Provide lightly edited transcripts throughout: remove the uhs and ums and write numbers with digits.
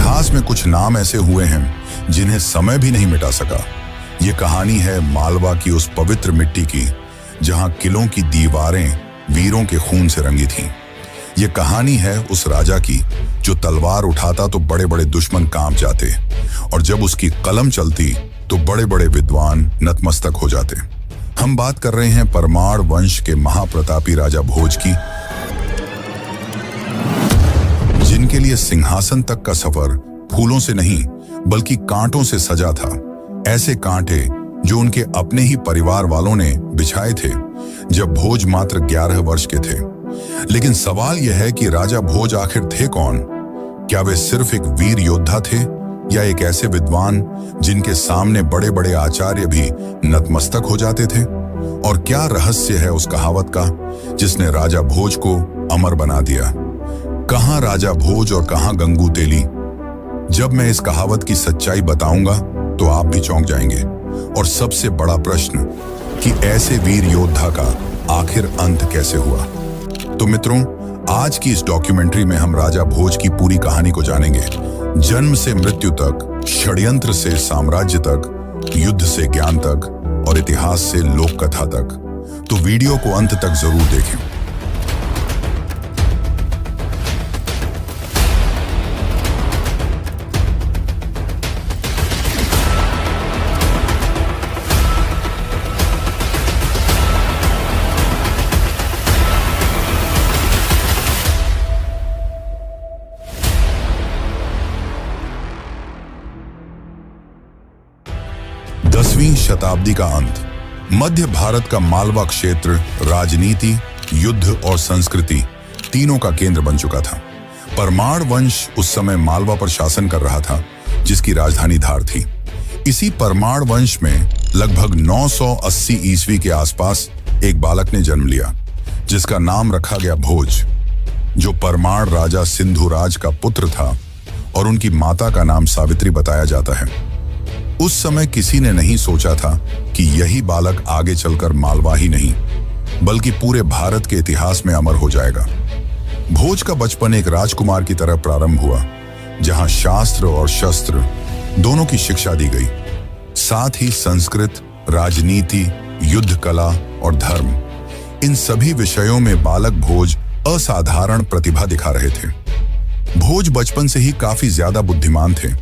इतिहास में कुछ नाम ऐसे हुए हैं जिन्हें समय भी नहीं मिटा सका। ये कहानी है मालवा की उस पवित्र मिट्टी की जहां किलों की दीवारें वीरों के खून से रंगी थीं। ये कहानी है उस राजा की जो तलवार उठाता तो बड़े बड़े दुश्मन कांप जाते और जब उसकी कलम चलती तो बड़े बड़े विद्वान नतमस्तक हो जाते। हम बात कर रहे हैं परमार वंश के महाप्रतापी राजा भोज की, जिनके लिए सिंहासन तक का सफर फूलों से नहीं बल्कि कांटों से सजा था। ऐसे कांटे जो उनके अपने ही परिवार वालों ने बिछाए थे जब भोज मात्र 11 वर्ष के थे। लेकिन सवाल यह है कि राजा भोज आखिर थे कौन? क्या वे सिर्फ एक वीर योद्धा थे या एक ऐसे विद्वान जिनके सामने बड़े बड़े आचार्य भी नतमस्तक हो जाते थे? और क्या रहस्य है उस कहावत का जिसने राजा भोज को अमर बना दिया? कहां राजा भोज और कहां गंगू तेली? जब मैं इस कहावत की सच्चाई बताऊंगा तो आप भी चौंक जाएंगे। और सबसे बड़ा प्रश्न कि ऐसे वीर योद्धा का आखिर अंत कैसे हुआ? तो मित्रों, आज की इस डॉक्यूमेंट्री में हम राजा भोज की पूरी कहानी को जानेंगे। जन्म से मृत्यु तक, षड्यंत्र से साम्राज्य तक, युद्ध से ज्ञान तक और इतिहास से लोक कथा तक। तो वीडियो को अंत तक जरूर देखें। दसवीं शताब्दी का अंत। मध्य भारत का मालवा क्षेत्र राजनीति, युद्ध और संस्कृति तीनों का केंद्र बन चुका था। परमार वंश उस समय मालवा पर शासन कर रहा था, जिसकी राजधानी धार थी। इसी परमार वंश में लगभग 980 ईस्वी के आसपास एक बालक ने जन्म लिया, जिसका नाम रखा गया भोज, जो परमार राजा सिंधुराज का पुत्र था और उनकी माता का नाम सावित्री बताया जाता है। उस समय किसी ने नहीं सोचा था कि यही बालक आगे चलकर मालवा ही नहीं बल्कि पूरे भारत के इतिहास में अमर हो जाएगा। भोज का बचपन एक राजकुमार की तरह प्रारंभ हुआ, जहां शास्त्र और शस्त्र दोनों की शिक्षा दी गई। साथ ही संस्कृत, राजनीति, युद्ध कला और धर्म, इन सभी विषयों में बालक भोज असाधारण प्रतिभा दिखा रहे थे। भोज बचपन से ही काफी ज्यादा बुद्धिमान थे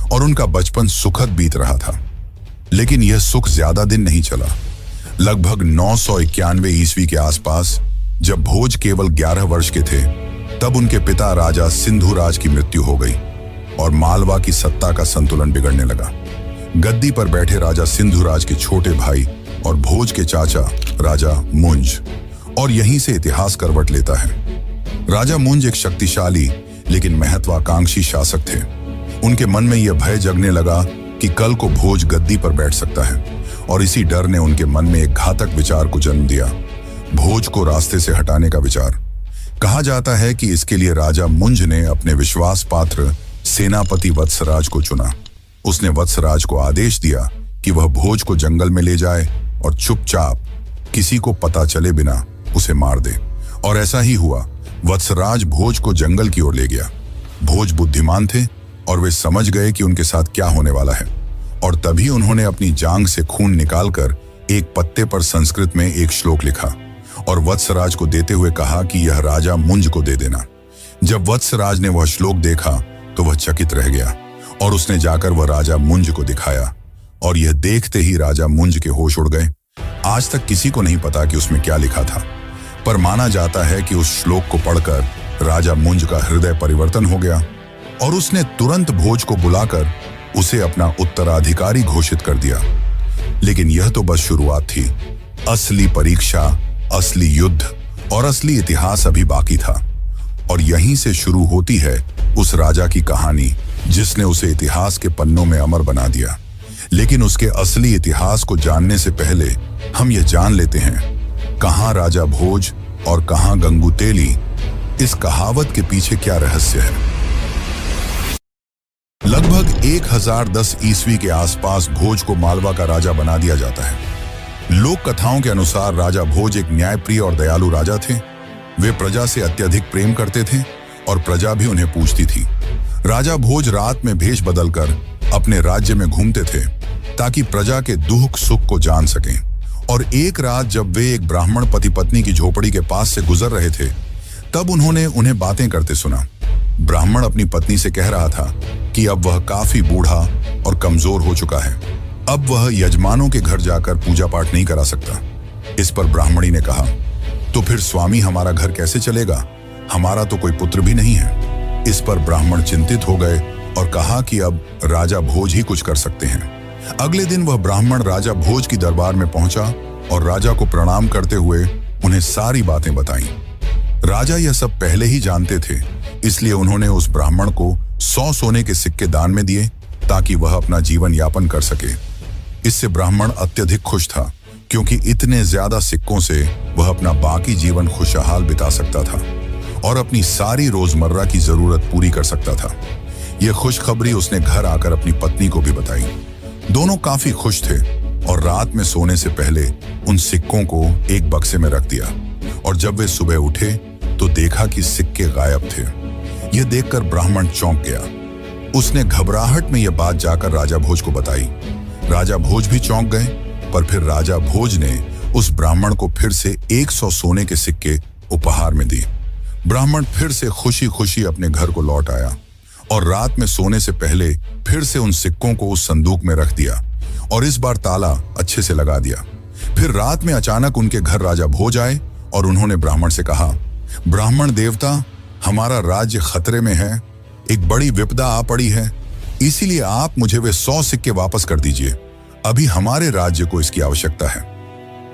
और उनका बचपन सुखद बीत रहा था। लेकिन यह सुख ज्यादा दिन नहीं चला। लगभग 991 ईस्वी के आसपास, जब भोज केवल 11 वर्ष के थे, तब उनके पिता राजा सिंधुराज की मृत्यु हो गई और मालवा की सत्ता का संतुलन बिगड़ने लगा। गद्दी पर बैठे राजा सिंधुराज के छोटे भाई और भोज के चाचा राजा मुंज, और यहीं से इतिहास करवट लेता है। राजा मुंज एक शक्तिशाली लेकिन महत्वाकांक्षी शासक थे। उनके मन में यह भय जगने लगा कि कल को भोज गद्दी पर बैठ सकता है, और इसी डर ने उनके मन में एक घातक विचार को जन्म दिया, भोज को रास्ते से हटाने का विचार। कहा जाता है कि इसके लिए राजा मुंज ने अपने विश्वास पात्र सेनापति वत्सराज को चुना। उसने वत्सराज को आदेश दिया कि वह भोज को जंगल में ले जाए और चुपचाप, किसी को पता चले बिना उसे मार दे। और ऐसा ही हुआ। वत्सराज भोज को जंगल की ओर ले गया। भोज बुद्धिमान थे और वे समझ गए कि उनके साथ क्या होने वाला है, और तभी उन्होंने अपनी जांग से खून निकालकर एक पत्ते पर संस्कृत में एक श्लोक लिखा और वत्सराज को देते हुए कहा कि यह राजा मुंज को दे देना। जब वत्सराज ने वह श्लोक देखा तो वह चकित रह गया और उसने जाकर वह राजा मुंज को दिखाया, और यह देखते ही राजा मुंज के होश उड़ गए। आज तक किसी को नहीं पता कि उसमें क्या लिखा था, पर माना जाता है कि उस श्लोक को पढ़कर राजा मुंज का हृदय परिवर्तन हो गया और उसने तुरंत भोज को बुलाकर उसे अपना उत्तराधिकारी घोषित कर दिया। लेकिन यह तो बस शुरुआत थी। असली परीक्षा, असली युद्ध और असली इतिहास अभी बाकी था। और यहीं से शुरू होती है उस राजा की कहानी जिसने उसे इतिहास के पन्नों में अमर बना दिया। लेकिन उसके असली इतिहास को जानने से पहले हम यह जान लेते हैं, कहां राजा भोज और कहां गंगू तेली। इस कहावत के पीछे क्या रहस्य है? लगभग 1010 ईस्वी के आसपास भोज को मालवा का राजा बना दिया जाता है। लोक कथाओं के अनुसार राजा भोज एक न्यायप्रिय और दयालु राजा थे। वे प्रजा से अत्यधिक प्रेम करते थे और प्रजा भी उन्हें पूजती थी। राजा भोज रात में भेष बदलकर अपने राज्य में घूमते थे ताकि प्रजा के दुख सुख को जान सकें। और एक रात जब वे एक ब्राह्मण पति पत्नी की झोपड़ी के पास से गुजर रहे थे, तब उन्होंने उन्हें बातें करते सुना। ब्राह्मण अपनी पत्नी से कह रहा था कि अब वह काफी बूढ़ा और कमजोर हो चुका है, अब वह यजमानों के घर जाकर पूजा पाठ नहीं करा सकता। इस पर ब्राह्मणी ने कहा, तो फिर स्वामी हमारा घर कैसे चलेगा? हमारा तो कोई पुत्र भी नहीं है। इस पर ब्राह्मण चिंतित हो गए और कहा कि अब राजा भोज ही कुछ कर सकते हैं। अगले दिन वह ब्राह्मण राजा भोज की दरबार में पहुंचा और राजा को प्रणाम करते हुए उन्हें सारी बातें बताईं। राजा यह सब पहले ही जानते थे, इसलिए उन्होंने उस ब्राह्मण को 100 सोने के सिक्के दान में दिए ताकि वह अपना जीवन यापन कर सके। इससे ब्राह्मण अत्यधिक खुश था, क्योंकि इतने ज्यादा सिक्कों से वह अपना बाकी जीवन खुशहाल बिता सकता था और अपनी सारी रोजमर्रा की जरूरत पूरी कर सकता था। यह खुशखबरी उसने घर आकर अपनी पत्नी को भी बताई। दोनों काफी खुश थे और रात में सोने से पहले उन सिक्कों को एक बक्से में रख दिया। और जब वे सुबह उठे तो देखा कि सिक्के गायब थे। यह देखकर ब्राह्मण चौंक गया। उसने घबराहट में यह बात जाकर राजा भोज को बताई। राजा भोज भी चौंक गए, पर फिर राजा भोज ने उस ब्राह्मण को फिर से 100 सोने के सिक्के उपहार में दिए। ब्राह्मण फिर से खुशी खुशी अपने घर को लौट आया और रात में सोने से पहले फिर से उन सिक्कों को उस संदूक में रख दिया और इस बार ताला अच्छे से लगा दिया। फिर रात में अचानक उनके घर राजा भोज आए और उन्होंने ब्राह्मण से कहा, ब्राह्मण देवता, हमारा राज्य खतरे में है, एक बड़ी विपदा आ पड़ी है, इसीलिए आप मुझे वे 100 सिक्के वापस कर दीजिए। अभी हमारे राज्य को इसकी आवश्यकता है।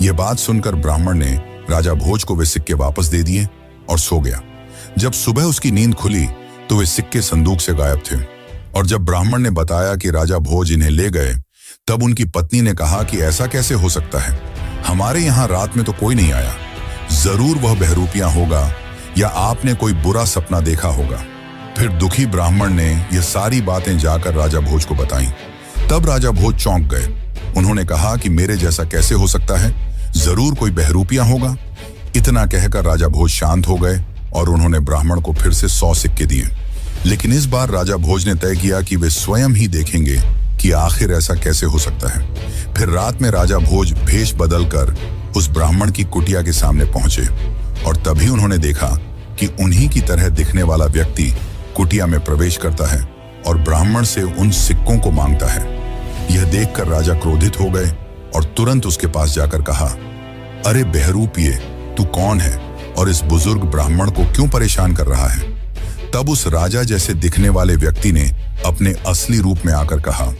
यह बात सुनकर ब्राह्मण ने राजा भोज को वे सिक्के वापस दे दिए और सो गया। जब सुबह उसकी नींद खुली तो वे सिक्के संदूक से गायब थे। और जब ब्राह्मण ने बताया कि राजा भोज इन्हें ले गए, तब उनकी पत्नी ने कहा कि ऐसा कैसे हो सकता है? हमारे यहाँ रात में तो कोई नहीं आया। जरूर वह बहरूपिया होगा या आपने कोई बुरा सपना देखा होगा। फिर दुखी ब्राह्मण ने यह सारी बातें जाकर राजा भोज को बताईं। तब राजा भोज चौंक गए। उन्होंने कहा कि मेरे जैसा कैसे हो सकता है? जरूर कोई बहरूपिया होगा। इतना कहकर राजा भोज शांत हो गए और उन्होंने ब्राह्मण को फिर से 100 सिक्के दिए। लेकिन इस बार राजा भोज ने तय किया कि वे स्वयं ही देखेंगे कि आखिर ऐसा कैसे हो सकता है। फिर रात में राजा भोज भेष बदलकर उस ब्राह्मण की कुटिया के सामने पहुंचे और तभी उन्होंने देखा कि उन्हीं की तरह दिखने वाला व्यक्ति कुटिया में प्रवेश करता है और ब्राह्मण से उन सिक्कों को मांगता है। यह देखकर राजा क्रोधित हो गए और तुरंत उसके पास जाकर कहा, अरे बहरूपिये, तू कौन है और इस बुजुर्ग ब्राह्मण को क्यों परेशान कर रहा है? तब उस राजा जैसे दिखने वाले व्यक्ति ने अपने असली रूप में आकर कहा,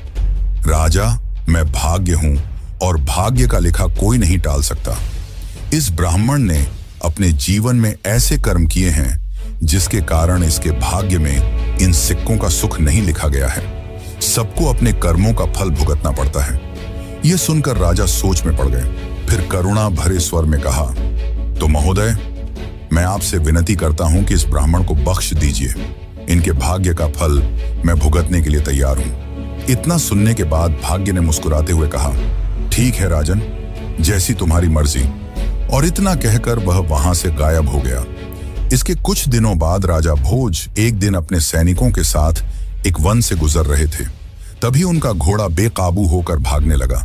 राजा, मैं भाग्य हूं और भाग्य का लिखा कोई नहीं टाल सकता। इस ब्राह्मण ने अपने जीवन में ऐसे कर्म किए हैं जिसके कारण इसके भाग्य में इन सिक्कों का सुख नहीं लिखा गया है। सबको अपने कर्मों का फल भुगतना पड़ता है। यह सुनकर राजा सोच में पड़ गए। फिर करुणा भरे स्वर में कहा, तो महोदय, मैं आपसे विनती करता हूं कि इस ब्राह्मण को बख्श दीजिए। इनके भाग्य का फल मैं भुगतने के लिए तैयार हूं। इतना सुनने के बाद भाग्य ने मुस्कुराते हुए कहा, ठीक है राजन, जैसी तुम्हारी मर्जी। और इतना कहकर वह वहां से गायब हो गया। इसके कुछ दिनों बाद राजा भोज एक दिन अपने सैनिकों के साथ एक वन से गुजर रहे थे। तभी उनका घोड़ा बेकाबू होकर भागने लगा।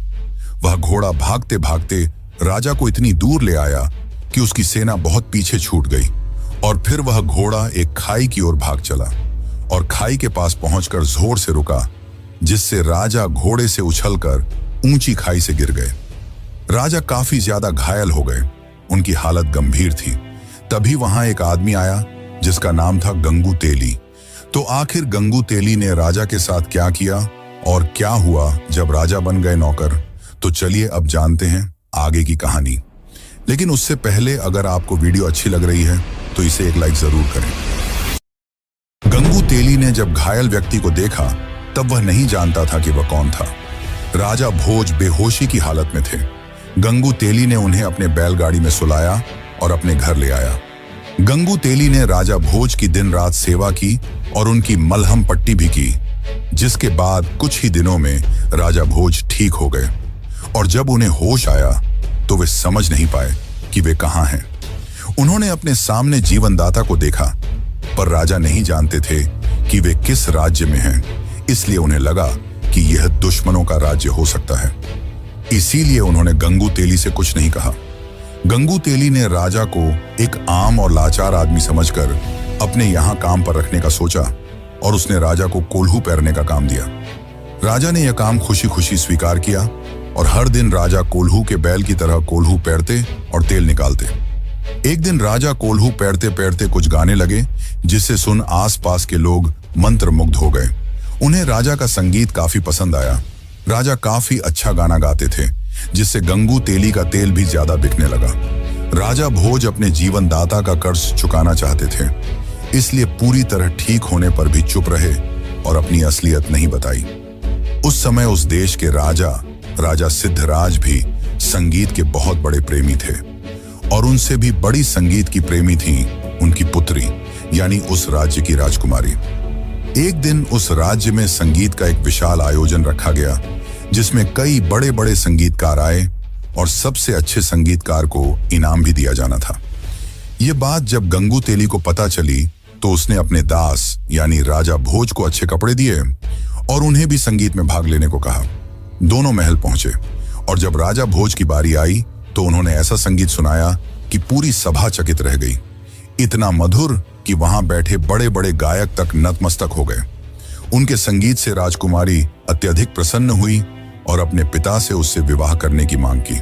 वह घोड़ा भागते भागते राजा को इतनी दूर ले आया कि उसकी सेना बहुत पीछे छूट गई और फिर वह घोड़ा एक खाई की ओर भाग चला और खाई के पास पहुंचकर जोर से रुका, जिससे राजा घोड़े से उछलकर ऊंची खाई से गिर गए। राजा काफी ज्यादा घायल हो गए। उनकी हालत गंभीर थी। तभी वहां एक आदमी आया जिसका नाम था गंगू तेली। तो आखिर गंगू तेली ने राजा के साथ क्या किया और क्या हुआ जब राजा बन गए नौकर, तो चलिए अब जानते हैं आगे की कहानी। लेकिन उससे पहले अगर आपको वीडियो अच्छी लग रही है तो इसे एक लाइक जरूर करें। गंगू तेली ने जब घायल व्यक्ति को देखा तब वह नहीं जानता था कि वह कौन था। राजा भोज बेहोशी की हालत में थे। गंगू तेली ने उन्हें अपने बैलगाड़ी में सुलाया और अपने घर ले आया। गंगू तेली ने राजा भोज की दिन रात सेवा की और उनकी मलहम पट्टी भी की, जिसके बाद कुछ ही दिनों में राजा भोज ठीक हो गए। और जब उन्हें होश आया तो वे समझ नहीं पाए कि वे कहां हैं। उन्होंने अपने सामने जीवनदाता को देखा, पर राजा नहीं जानते थे कि वे किस राज्य में हैं, इसलिए उन्हें लगा कि यह दुश्मनों का राज्य हो सकता है। इसीलिए उन्होंने गंगू तेली से कुछ नहीं कहा। गंगू तेली ने राजा को एक आम और लाचार आदमी समझकर अपने यहां काम पर रखने का सोचा और उसने राजा को कोल्हू पैरने का काम दिया। राजा ने यह काम खुशी खुशी स्वीकार किया और हर दिन राजा कोल्हू के बैल की तरह कोल्हू पैरते और तेल निकालते। एक दिन राजा कोल्हू पैरते पैरते कुछ गाने लगे, जिसे सुन आसपास के लोग मंत्रमुग्ध हो गए। उन्हें राजा का संगीत काफी पसंद आया। राजा काफी अच्छा गाना गाते थे, जिससे गंगू तेली का तेल भी ज्यादा बिकने लगा। राजा भोज अपने जीवन दाता का कर्ज चुकाना चाहते थे, इसलिए पूरी तरह ठीक होने पर भी चुप रहे और अपनी असलियत नहीं बताई। उस समय उस देश के राजा सिद्धराज भी संगीत के बहुत बड़े प्रेमी थे और उनसे भी बड़ी संगीत की प्रेमी थी उनकी पुत्री, यानी उस राज्य की राजकुमारी। एक दिन उस राज्य में संगीत का एक विशाल आयोजन रखा गया, जिसमें कई बड़े बड़े संगीतकार आए और सबसे अच्छे संगीतकार को इनाम भी दिया जाना था। ये बात जब गंगू तेली को पता चली तो उसने अपने दास यानी राजा भोज को अच्छे कपड़े दिए और उन्हें भी संगीत में भाग लेने को कहा। दोनों महल पहुंचे और जब राजा भोज की बारी आई तो उन्होंने ऐसा संगीत सुनाया कि पूरी सभा चकित रह गई। इतना मधुर कि वहां बैठे बड़े बड़े गायक तक नतमस्तक हो गए। उनके संगीत से राजकुमारी अत्यधिक प्रसन्न हुई और अपने पिता से उससे विवाह करने की मांग की।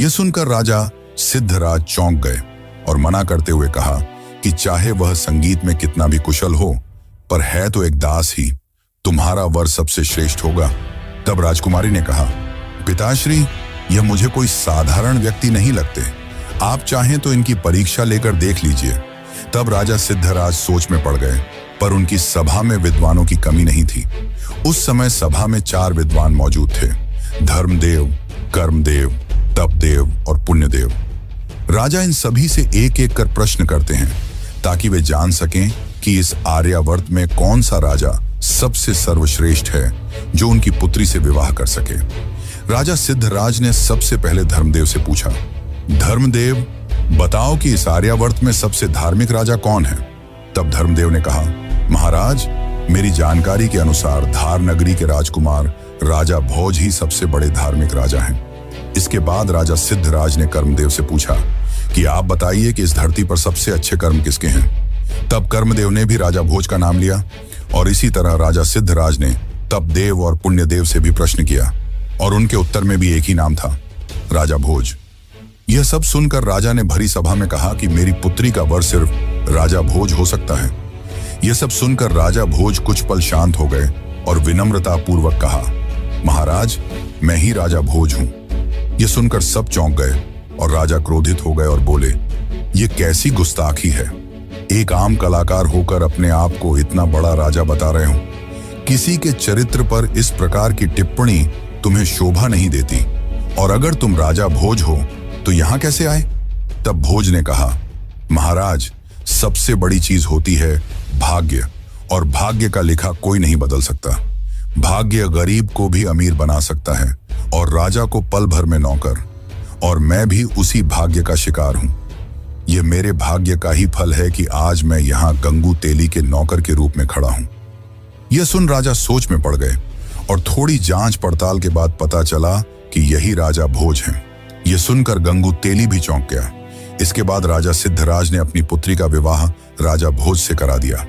यह सुनकर राजा सिद्धराज चौंक गए और मना करते हुए कहा कि चाहे वह संगीत में कितना भी कुशल हो, पर है तो एक दास ही, तुम्हारा वर सबसे श्रेष्ठ होगा। तब राजकुमारी ने कहा, पिताश्री, यह मुझे कोई साधारण व्यक्ति नहीं लगते, आप चाहें तो इनकी परीक्षा लेकर देख लीजिए। तब राजा सिद्धराज सोच में पड़ गए, पर उनकी सभा में विद्वानों की कमी नहीं थी। उस समय सभा में 4 विद्वान मौजूद थे, धर्मदेव, कर्मदेव, तपदेव और पुण्यदेव। राजा इन सभी से एक एक कर प्रश्न करते हैं ताकि वे जान सकें कि इस आर्यावर्त में कौन सा राजा सबसे सर्वश्रेष्ठ है जो उनकी पुत्री से विवाह कर सके। राजा सिद्धराज ने सबसे पहले धर्मदेव से पूछा, धर्मदेव, बताओ कि इस आर्यावर्त में सबसे धार्मिक राजा कौन है। तब धर्मदेव ने कहा, महाराज, मेरी जानकारी के अनुसार धार नगरी के राजकुमार राजा भोज ही सबसे बड़े धार्मिक राजा हैं। इसके बाद राजा सिद्धराज ने कर्मदेव से पूछा कि आप बताइए कि इस धरती पर सबसे अच्छे कर्म किसके हैं। तब कर्मदेव ने भी राजा भोज का नाम लिया और इसी तरह राजा सिद्धराज ने तपदेव और पुण्यदेव से भी प्रश्न किया और उनके उत्तर में भी एक ही नाम था, राजा भोज। यह सब सुनकर राजा ने भरी सभा में कहा कि मेरी पुत्री का वर सिर्फ राजा भोज हो सकता है। यह सब सुनकर राजा भोज कुछ पल शांत हो गए और विनम्रता पूर्वक कहा, महाराज, मैं ही राजा भोज हूं। यह सुनकर सब चौंक गए और राजा क्रोधित हो गए और बोले, यह कैसी गुस्ताखी है, एक आम कलाकार होकर अपने आप को इतना बड़ा राजा बता रहे हो। किसी के चरित्र पर इस प्रकार की टिप्पणी तुम्हें शोभा नहीं देती, और अगर तुम राजा भोज हो तो यहां कैसे आए। तब भोज ने कहा, महाराज, सबसे बड़ी चीज होती है भाग्य, और भाग्य का लिखा कोई नहीं बदल सकता। भाग्य गरीब को भी अमीर बना सकता है और राजा को पल भर में नौकर, और मैं भी उसी भाग्य का शिकार हूं। यह मेरे भाग्य का ही फल है कि आज मैं यहां गंगू तेली के नौकर के रूप में खड़ा हूं। यह सुन राजा सोच में पड़ गए और थोड़ी जांच पड़ताल के बाद पता चला कि यही राजा भोज हैं। यह सुनकर गंगू तेली भी चौंक गया। इसके बाद राजा सिद्धराज ने अपनी पुत्री का विवाह राजा भोज से करा दिया,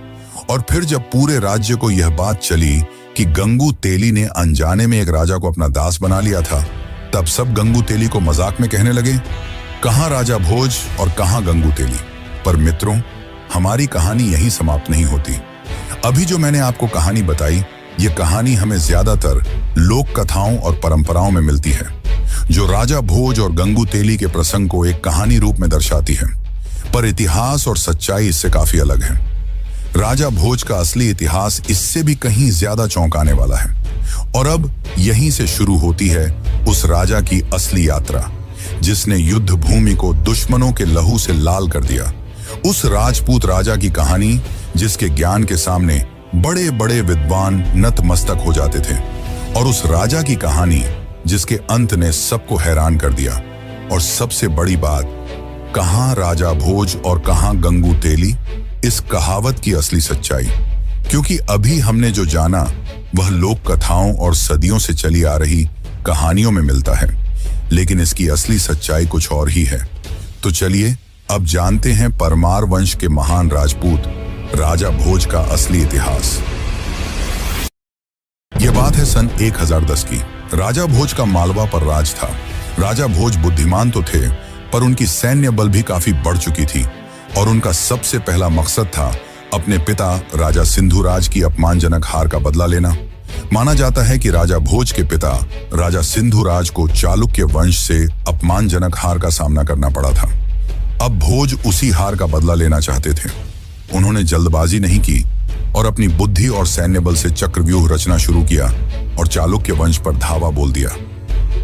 और फिर जब पूरे राज्य को यह बात चली कि गंगू तेली ने अनजाने में एक राजा को अपना दास बना लिया था, तब सब गंगू तेली को मजाक में कहने लगे, कहां राजा भोज और कहां गंगू तेली। पर मित्रों, हमारी कहानी यहीं समाप्त नहीं होती। अभी जो मैंने आपको कहानी बताई, ये कहानी हमें ज्यादातर लोक कथाओं और परंपराओं में मिलती है, जो राजा भोज और गंगू तेली के प्रसंग को एक कहानी रूप में दर्शाती है, पर इतिहास और सच्चाई इससे काफी अलग है। राजा भोज का असली इतिहास इससे भी कहीं ज्यादा चौंकाने वाला है, और अब यहीं से शुरू होती है उस राजा की असली यात्रा, जिसने युद्ध भूमि को दुश्मनों के लहू से लाल कर दिया। उस राजपूत राजा की कहानी, जिसके ज्ञान के सामने बड़े बड़े विद्वान नतमस्तक हो जाते थे, और उस राजा की कहानी जिसके अंत ने सबको हैरान कर दिया। और सबसे बड़ी बात, कहां राजा भोज और कहां गंगू तेली, इस कहावत की असली सच्चाई। क्योंकि अभी हमने जो जाना वह लोक कथाओं और सदियों से चली आ रही कहानियों में मिलता है, लेकिन इसकी असली सच्चाई कुछ और ही है। तो चलिए अब जानते हैं परमार वंश के महान राजपूत राजा भोज का असली इतिहास। यह बात है सन 1010 की। राजा भोज का मालवा पर राज था। राजा भोज बुद्धिमान तो थे, पर उनकी सैन्य बल भी काफी बढ़ चुकी थी और उनका सबसे पहला मकसद था अपने पिता राजा सिंधुराज की अपमानजनक हार का बदला लेना। माना जाता है कि राजा भोज के पिता राजा सिंधुराज को चालुक्य वंश से अपमानजनक हार का सामना करना पड़ा था। अब भोज उसी हार का बदला लेना चाहते थे। उन्होंने जल्दबाजी नहीं की और अपनी बुद्धि और सैन्य बल से चक्रव्यूह रचना शुरू किया और चालुक्य वंश पर धावा बोल दिया।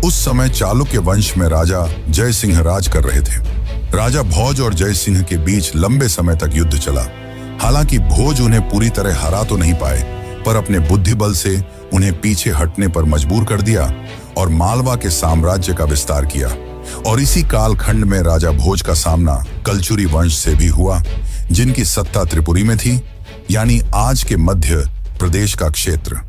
उस समय चालुक्य वंश में राजा जय सिंह राज कर रहे थे। राजा भोज और जय सिंह के बीच लंबे समय तक युद्ध चला। हालांकि भोज उन्हें पूरी तरह हरा तो नहीं पाए, पर अपने बुद्धि बल से उन्हें पीछे हटने पर मजबूर कर दिया और मालवा के साम्राज्य का विस्तार किया। और इसी कालखंड में राजा भोज का सामना कलचुरी वंश से भी हुआ, जिनकी सत्ता त्रिपुरी में थी, यानी आज के मध्य प्रदेश का क्षेत्र।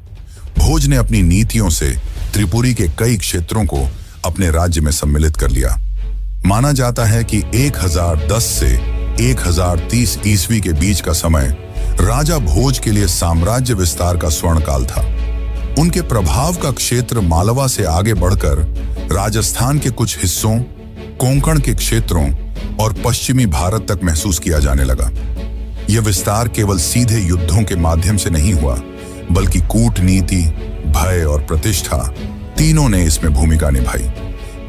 भोज ने अपनी नीतियों से त्रिपुरी के कई क्षेत्रों को अपने राज्य में सम्मिलित कर लिया। माना जाता है कि 1010 से 1030 ईस्वी के बीच का समय राजा भोज के लिए साम्राज्य विस्तार का स्वर्ण काल था। उनके प्रभाव का क्षेत्र मालवा से आगे बढ़कर राजस्थान के कुछ हिस्सों, कोंकण के क्षेत्रों और पश्चिमी भारत तक महसूस किया जाने लगा। यह विस्तार केवल सीधे युद्धों के माध्यम से नहीं हुआ, बल्कि कूटनीति, भय और प्रतिष्ठा तीनों ने इसमें भूमिका निभाई।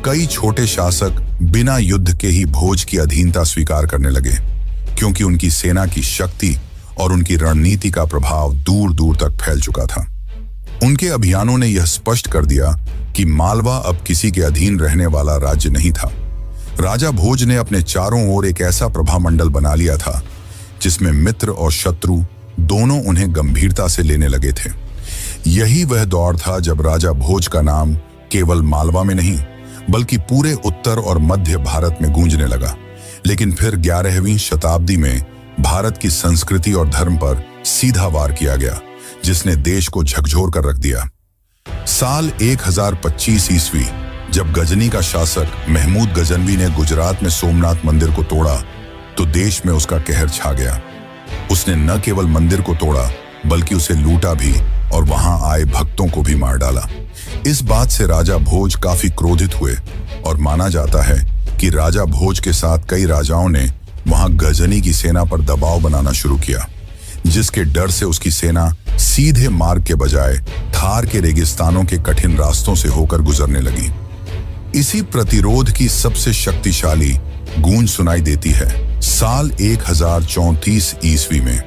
कई छोटे शासक बिना युद्ध के ही भोज की अधीनता स्वीकार करने लगे, क्योंकि उनकी सेना की शक्ति और उनकी रणनीति का प्रभाव दूर दूर तक फैल चुका था। उनके अभियानों ने यह स्पष्ट कर दिया कि मालवा अब किसी के अधीन रहने वाला राज्य नहीं था। राजा भोज ने अपने चारों ओर एक ऐसा प्रभामंडल बना लिया था जिसमें मित्र और शत्रु दोनों उन्हें गंभीरता से लेने लगे थे। यही वह दौर था जब राजा भोज का नाम केवल मालवा में नहीं, बल्कि पूरे उत्तर और मध्य भारत में गूंजने लगा। लेकिन फिर 11वीं शताब्दी में भारत की संस्कृति और धर्म पर सीधा वार किया गया, जिसने देश को झकझोर कर रख दिया। साल 1025 ईस्वी जब गजनी का शासक महमूद गजनवी ने गुजरात में सोमनाथ मंदिर को तोड़ा, तो देश में उसका कहर छा गया। उसने न केवल मंदिर को तोड़ा, बल्कि उसे लूटा भी और वहां आए भक्तों को भी मार डाला। इस बात से राजा भोज काफी क्रोधित हुए और माना जाता है कि राजा भोज के साथ कई राजाओं ने वहां गजनी की सेना पर दबाव बनाना शुरू किया, जिसके डर से उसकी सेना सीधे मार्ग के बजाय थार के रेगिस्तानों के कठिन रास्तों से होकर गुजरने लगी। इसी प्रतिरोध की सबसे शक्तिशाली गूंज सुनाई देती है साल 1034 ईस्वी में,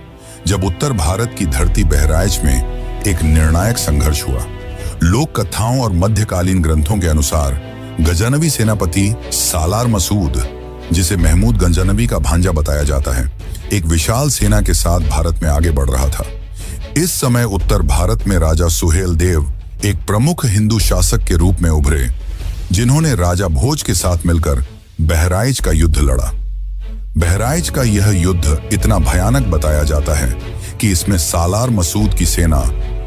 जब उत्तर भारत की धरती बहराइच में एक निर्णायक संघर्ष हुआ। लोक कथाओं और मध्यकालीन ग्रंथों के अनुसार गजनवी सेनापति सालार मसूद, जिसे महमूद गजनवी का भांजा बताया जाता है, एक विशाल सेना के साथ भारत में आगे बढ़ रहा था। इस समय उत्तर भारत में राजा सुहेल देव एक प्रमुख हिंदू शासक के रूप में उभरे, जिन्होंने राजा भोज के साथ मिलकर बहराइच का युद्ध लड़ा। बहराइच का यह युद्ध इतना भयानक बताया जाता है कि इसमें सालार मसूद की सेना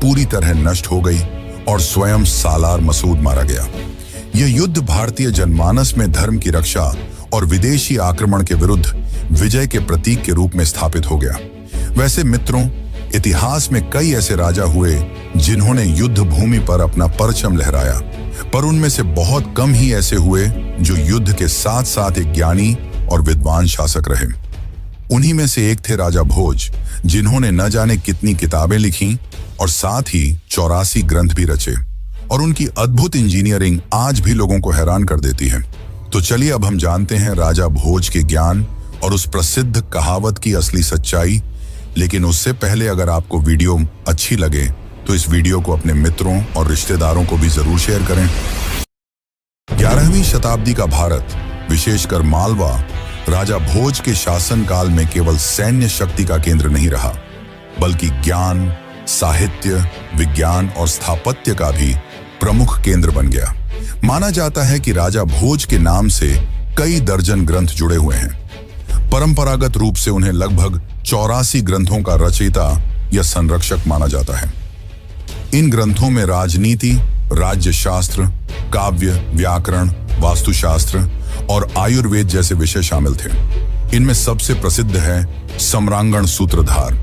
पूरी तरह नष्ट हो गई और स्वयं सालार मसूद मारा गया। यह युद्ध भारतीय जनमानस में धर्म की रक्षा और विदेशी आक्रमण के विरुद्ध विजय के प्रतीक के रूप में स्थापित हो गया। वैसे मित्रों, इतिहास में कई ऐसे राजा हुए जिन्होंने युद्ध भूमि पर अपना परचम लहराया, पर उनमें से बहुत कम ही ऐसे हुए जो युद्ध के साथ साथ एक ज्ञानी और विद्वान शासक रहे। उन्हीं में से एक थे राजा भोज, जिन्होंने न जाने कितनी किताबें लिखी और साथ ही 84 ग्रंथ भी रचे, और उनकी अद्भुत इंजीनियरिंग आज भी लोगों को हैरान कर देती है। तो चलिए अब हम जानते हैं राजा भोज के ज्ञान और उस प्रसिद्ध कहावत की असली सच्चाई। लेकिन उससे पहले अगर आपको वीडियो अच्छी लगे तो इस वीडियो को अपने मित्रों और रिश्तेदारों को भी जरूर शेयर करें। 11वीं शताब्दी का भारत, विशेषकर मालवा, राजा भोज के शासनकाल में केवल सैन्य शक्ति का केंद्र नहीं रहा, बल्कि ज्ञान, साहित्य, विज्ञान और स्थापत्य का भी प्रमुख केंद्र बन गया। माना जाता है कि राजा भोज के नाम से कई दर्जन ग्रंथ जुड़े हुए हैं। परंपरागत रूप से उन्हें लगभग 84 ग्रंथों का रचयिता या संरक्षक माना जाता है। इन ग्रंथों में राजनीति, राज्य शास्त्र, काव्य, व्याकरण, वास्तुशास्त्र और आयुर्वेद जैसे विषय शामिल थे। इनमें सबसे प्रसिद्ध है सम्रांगण सूत्रधार,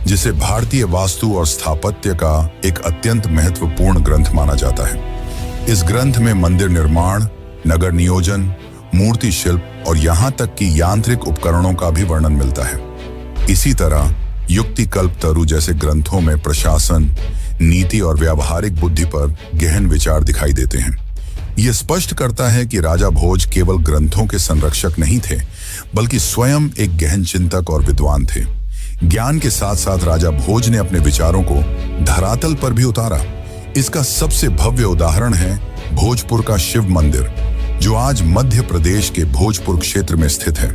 जिसे भारतीय वास्तु और स्थापत्य का एक अत्यंत महत्वपूर्ण ग्रंथ माना जाता है। इस ग्रंथ में मंदिर निर्माण, नगर नियोजन, मूर्ति शिल्प और यहाँ तक कि यांत्रिक उपकरणों का भी वर्णन मिलता है। इसी तरह युक्ति कल्पतरु जैसे ग्रंथों में प्रशासन, नीति और व्यावहारिक बुद्धि पर गहन विचार दिखाई देते हैं। यह स्पष्ट करता है कि राजा भोज केवल ग्रंथों के संरक्षक नहीं थे, बल्कि स्वयं एक गहन चिंतक और विद्वान थे। ज्ञान के साथ साथ राजा भोज ने अपने विचारों को धरातल पर भी उतारा। इसका सबसे भव्य उदाहरण है भोजपुर का शिव मंदिर, जो आज मध्य प्रदेश के भोजपुर क्षेत्र में स्थित है।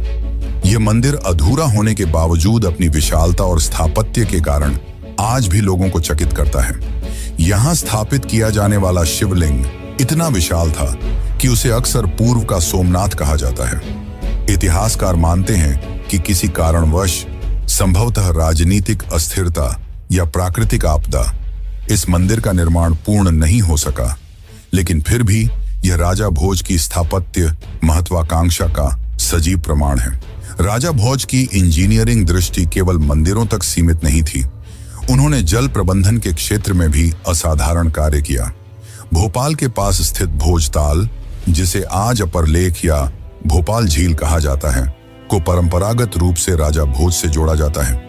यह मंदिर अधूरा होने के बावजूद अपनी विशालता और स्थापत्य के कारण आज भी लोगों को चकित करता है। यहाँ स्थापित किया जाने वाला शिवलिंग इतना विशाल था कि उसे अक्सर पूर्व का सोमनाथ कहा जाता है। इतिहासकार मानते हैं कि किसी कारणवश, संभवतः राजनीतिक अस्थिरता या प्राकृतिक आपदा, इस मंदिर का निर्माण पूर्ण नहीं हो सका, लेकिन फिर भी यह राजा भोज की स्थापत्य महत्वाकांक्षा का सजीव प्रमाण है। राजा भोज की इंजीनियरिंग दृष्टि केवल मंदिरों तक सीमित नहीं थी। उन्होंने जल प्रबंधन के क्षेत्र में भी असाधारण कार्य किया। भोपाल के पास स्थित भोजताल, जिसे आज अपर लेक या भोपाल झील कहा जाता है, को परंपरागत रूप से राजा भोज से जोड़ा जाता है।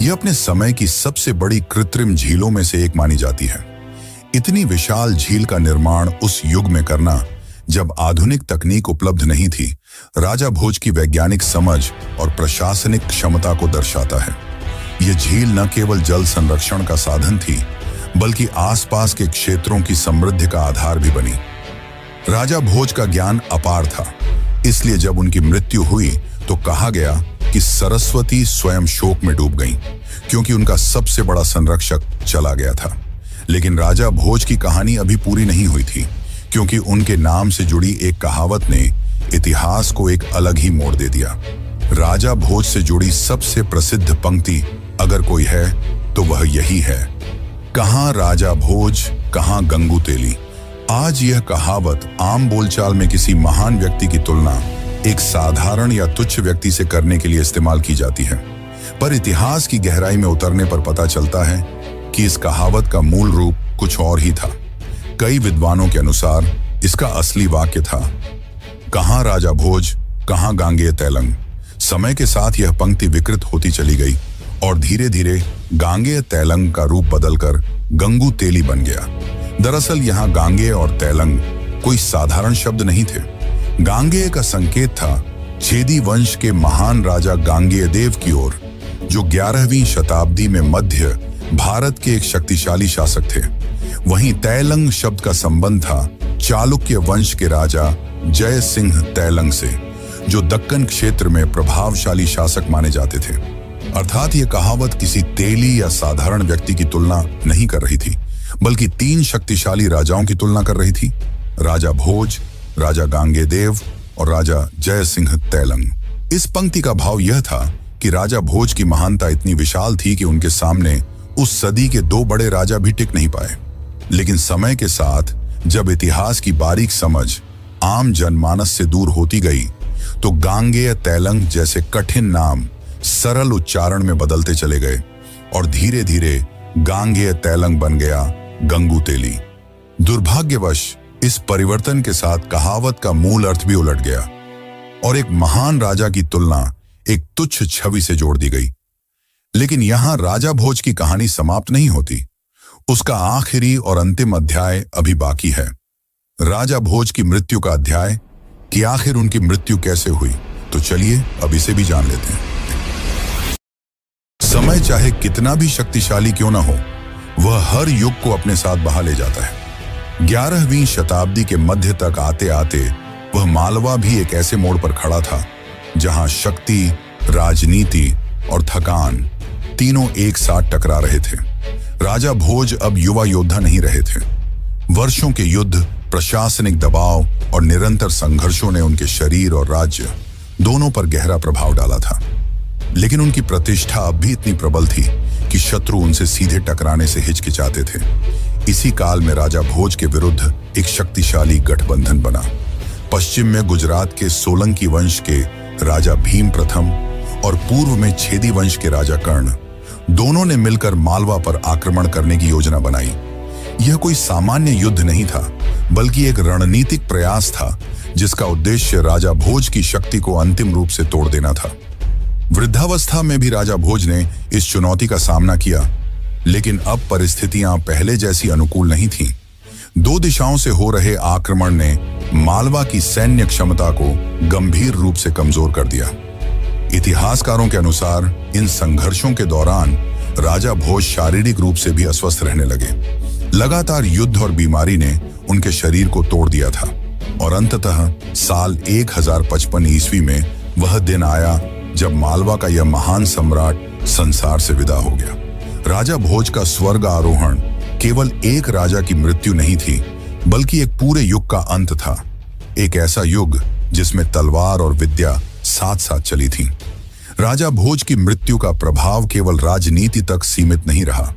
यह अपने समय की सबसे बड़ी कृत्रिम झीलों में से एक मानी जाती है। इतनी विशाल झील का निर्माण उस युग में करना, जब आधुनिक तकनीक उपलब्ध नहीं थी, राजा भोज की वैज्ञानिक समझ और प्रशासनिक क्षमता को दर्शाता है। यह झील न केवल जल संरक्षण का साधन थी, बल्कि आसपास के क्षेत्रों की समृद्धि का आधार भी बनी। राजा भोज का ज्ञान अपार था, इसलिए जब उनकी मृत्यु हुई तो कहा गया कि सरस्वती स्वयं शोक में डूब गईं, क्योंकि उनका सबसे बड़ा संरक्षक चला गया था। लेकिन राजा भोज की कहानी अभी पूरी नहीं हुई थी, क्योंकि उनके नाम से जुड़ी एक कहावत ने इतिहास को एक अलग ही मोड़ दे दिया। राजा भोज से जुड़ी सबसे प्रसिद्ध पंक्ति अगर कोई है तो वह यही है, कहाँ राजा भोज, कहाँ गंगू तेली। आज यह कहावत आम बोलचाल में किसी महान व्यक्ति की तुलना एक साधारण या तुच्छ व्यक्ति से करने के लिए इस्तेमाल की जाती है, पर इतिहास की गहराई में उतरने पर पता चलता है कि इस कहावत का मूल रूप कुछ और ही था। कई विद्वानों के अनुसार इसका असली वाक्य था, कहाँ राजा भोज, कहाँ गांगेय तैलंग। समय के साथ यह पंक्ति विकृत होती चली गई और धीरे धीरे गांगेय तैलंग का रूप बदलकर गंगू तेली बन गया। दरअसल यहाँ गांगेय और तैलंग कोई साधारण शब्द नहीं थे। गांगेय का संकेत था छेदी वंश के महान राजा गांगेय देव की ओर, जो 11वीं शताब्दी में मध्य भारत के एक शक्तिशाली शासक थे। वहीं तैलंग शब्द का संबंध था चालुक्य वंश के राजा जय सिंह तैलंग से, जो दक्कन क्षेत्र में प्रभावशाली शासक माने जाते थे। अर्थात यह कहावत किसी तेली या साधारण व्यक्ति की तुलना नहीं कर रही थी, बल्कि 3 शक्तिशाली राजाओं की तुलना कर रही थी, राजा भोज, राजा गांगेय देव और राजा जय सिंह तैलंग। इस पंक्ति का भाव यह था कि राजा भोज की महानता इतनी विशाल थी कि उनके सामने उस सदी के 2 बड़े राजा भी टिक नहीं पाए। लेकिन समय के साथ जब इतिहास की बारीक समझ आम जनमानस से दूर होती गई, तो गांगेय तैलंग जैसे कठिन नाम सरल उच्चारण में बदलते चले गए और धीरे धीरे गांगेय तैलंग बन गया गंगू तेली। दुर्भाग्यवश इस परिवर्तन के साथ कहावत का मूल अर्थ भी उलट गया और एक महान राजा की तुलना एक तुच्छ छवि से जोड़ दी गई। लेकिन यहां राजा भोज की कहानी समाप्त नहीं होती। उसका आखिरी और अंतिम अध्याय अभी बाकी है। राजा भोज की मृत्यु का अध्याय, कि आखिर उनकी मृत्यु कैसे हुई। तो चलिए अब इसे भी जान लेते हैं। समय चाहे कितना भी शक्तिशाली क्यों ना हो, वह हर युग को अपने साथ बहा ले जाता है। 11वीं शताब्दी के मध्य तक आते आते वह मालवा भी एक ऐसे मोड़ पर खड़ा था जहां शक्ति, राजनीति और थकान तीनों एक साथ टकरा रहे थे। राजा भोज अब युवा योद्धा नहीं रहे थे। वर्षों के युद्ध, प्रशासनिक दबाव और निरंतर संघर्षों ने उनके शरीर और राज्य दोनों पर गहरा प्रभाव डाला था। लेकिन उनकी प्रतिष्ठा अब भी इतनी प्रबल थी कि शत्रु उनसे सीधे टकराने से हिचकिचाते थे। इसी काल में राजा भोज के विरुद्ध एक शक्तिशाली गठबंधन बना। पश्चिम में गुजरात के सोलंकी वंश के राजा भीम प्रथम और पूर्व में छेदी वंश के राजा कर्ण, दोनों ने मिलकर मालवा पर आक्रमण करने की योजना बनाई। यह कोई सामान्य युद्ध नहीं था, बल्कि एक रणनीतिक प्रयास था जिसका उद्देश्य राजा भोज की शक्ति को अंतिम रूप से तोड़ देना था। वृद्धावस्था में भी राजा भोज ने इस चुनौती का सामना किया, लेकिन अब परिस्थितियां पहले जैसी अनुकूल नहीं थीं। दो दिशाओं से हो रहे आक्रमण ने मालवा की सैन्य क्षमता को गंभीर रूप से कमजोर कर दिया। इतिहासकारों के अनुसार इन संघर्षों के दौरान राजा भोज शारीरिक रूप से भी अस्वस्थ रहने लगे। लगातार युद्ध और बीमारी ने उनके शरीर को तोड़ दिया था और अंततः साल 1055 ईस्वी में वह दिन आया जब मालवा का यह महान सम्राट संसार से विदा हो गया। राजा भोज का स्वर्ग आरोहण केवल एक राजा की मृत्यु नहीं थी, बल्कि एक पूरे युग का अंत था। एक ऐसा युग जिसमें तलवार और विद्या साथ साथ चली थी। राजा भोज की मृत्यु का प्रभाव केवल राजनीति तक सीमित नहीं रहा।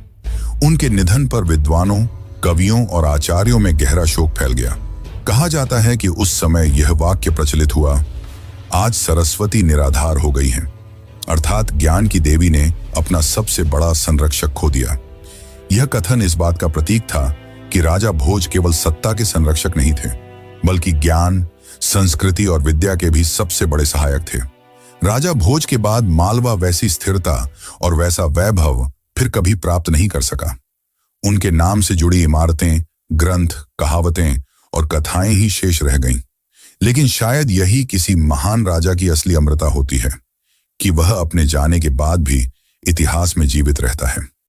उनके निधन पर विद्वानों, कवियों और आचार्यों में गहरा शोक फैल गया। कहा जाता है कि उस समय यह वाक्य प्रचलित हुआ, आज सरस्वती निराधार हो गई हैं, अर्थात ज्ञान की देवी ने अपना सबसे बड़ा संरक्षक खो दिया। यह कथन इस बात का प्रतीक था कि राजा भोज केवल सत्ता के संरक्षक नहीं थे, बल्कि ज्ञान, संस्कृति और विद्या के भी सबसे बड़े सहायक थे। राजा भोज के बाद मालवा वैसी स्थिरता और वैसा वैभव फिर कभी प्राप्त नहीं कर सका। उनके नाम से जुड़ी इमारतें, ग्रंथ, कहावतें और कथाएं ही शेष रह गईं। लेकिन शायद यही किसी महान राजा की असली अमरता होती है कि वह अपने जाने के बाद भी इतिहास में जीवित रहता है।